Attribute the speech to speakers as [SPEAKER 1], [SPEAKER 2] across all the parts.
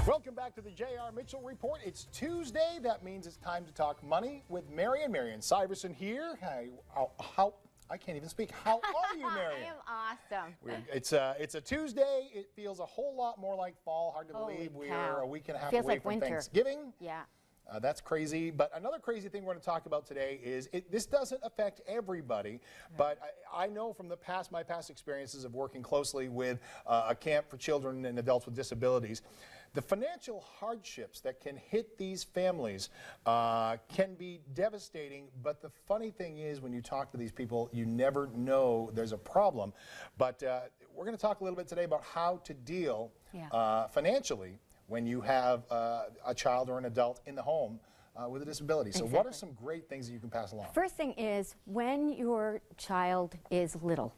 [SPEAKER 1] Welcome back to the J.R. Mitchell Report. It's Tuesday. That means it's time to talk money with Marion. Marion Syverson here. I can't even speak. How are you, Marion?
[SPEAKER 2] I am awesome.
[SPEAKER 1] It's a Tuesday. It feels a whole lot more like fall. Hard to believe we're a week and a half away from Thanksgiving.
[SPEAKER 2] Yeah.
[SPEAKER 1] That's crazy. But another crazy thing we're going to talk about today is this doesn't affect everybody, but I know from my past experiences of working closely with a camp for children and adults with disabilities, the financial hardships that can hit these families can be devastating. But the funny thing is, when you talk to these people, you never know there's a problem. But we're going to talk a little bit today about how to deal financially when you have a child or an adult in the home with a disability. So what are some great things that you can pass along?
[SPEAKER 2] First thing is, when your child is little,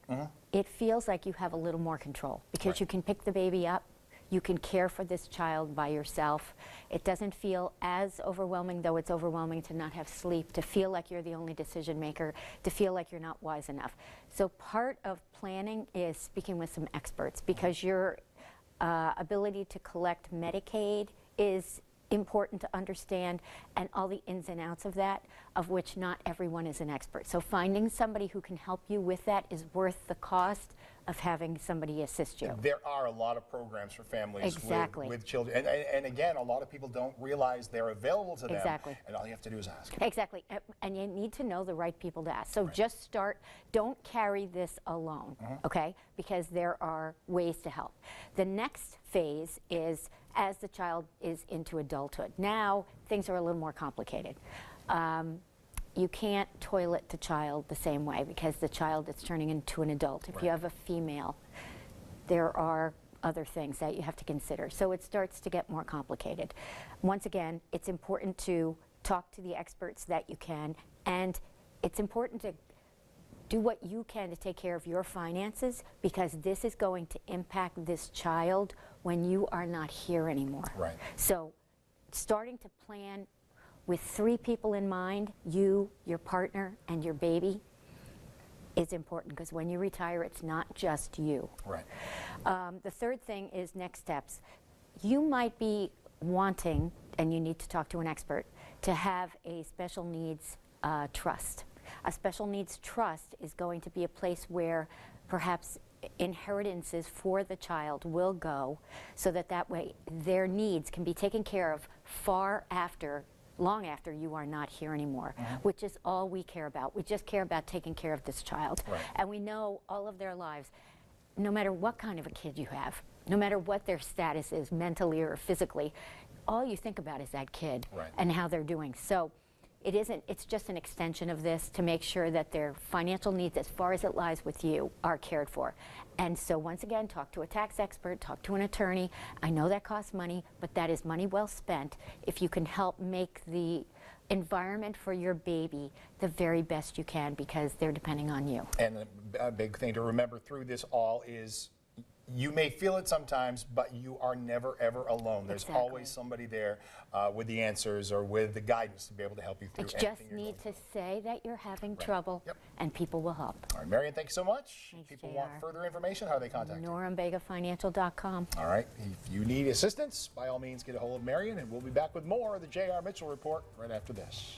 [SPEAKER 2] it feels like you have a little more control because you can pick the baby up, you can care for this child by yourself. It doesn't feel as overwhelming, though it's overwhelming to not have sleep, to feel like you're the only decision maker, to feel like you're not wise enough. So part of planning is speaking with some experts, because your ability to collect Medicaid is important to understand, and all the ins and outs of that, of which not everyone is an expert. So finding somebody who can help you with that is worth the cost of having somebody assist you.
[SPEAKER 1] There are a lot of programs for families with children. And again, a lot of people don't realize they're available to them. And all you have to do is ask.
[SPEAKER 2] Exactly. And you need to know the right people to ask. So just start. Don't carry this alone, okay? Because there are ways to help. The next phase is as the child is into adulthood. Now, things are a little more complicated. You can't toilet the child the same way because the child is turning into an adult. If you have a female, there are other things that you have to consider. So it starts to get more complicated. Once again, it's important to talk to the experts that you can, and it's important to do what you can to take care of your finances, because this is going to impact this child when you are not here anymore. So starting to plan with 3 people in mind, you, your partner, and your baby, is important, because when you retire, it's not just you. The third thing is next steps. You might be wanting, and you need to talk to an expert, to have a special needs trust. A special needs trust is going to be a place where perhaps inheritances for the child will go, so that way their needs can be taken care of long after you are not here anymore, which is all we care about. We just care about taking care of this child. And we know all of their lives, no matter what kind of a kid you have, no matter what their status is mentally or physically, all you think about is that kid and how they're doing. So it's just an extension of this to make sure that their financial needs, as far as it lies with you, are cared for. And so once again, talk to a tax expert, talk to an attorney. I know that costs money, but that is money well spent if you can help make the environment for your baby the very best you can, because they're depending on you.
[SPEAKER 1] And a big thing to remember through this all is, you may feel it sometimes, but you are never, ever alone. There's always somebody there with the answers or with the guidance to be able to help you through anything.
[SPEAKER 2] You just need to say that you're having trouble, and people will help.
[SPEAKER 1] All right, Marion, thank you so much.
[SPEAKER 2] Thanks,
[SPEAKER 1] People
[SPEAKER 2] JR.
[SPEAKER 1] want further information, how do they contact you?
[SPEAKER 2] NoramBegaFinancial.com.
[SPEAKER 1] All right, if you need assistance, by all means, get a hold of Marion, and we'll be back with more of the J.R. Mitchell Report right after this.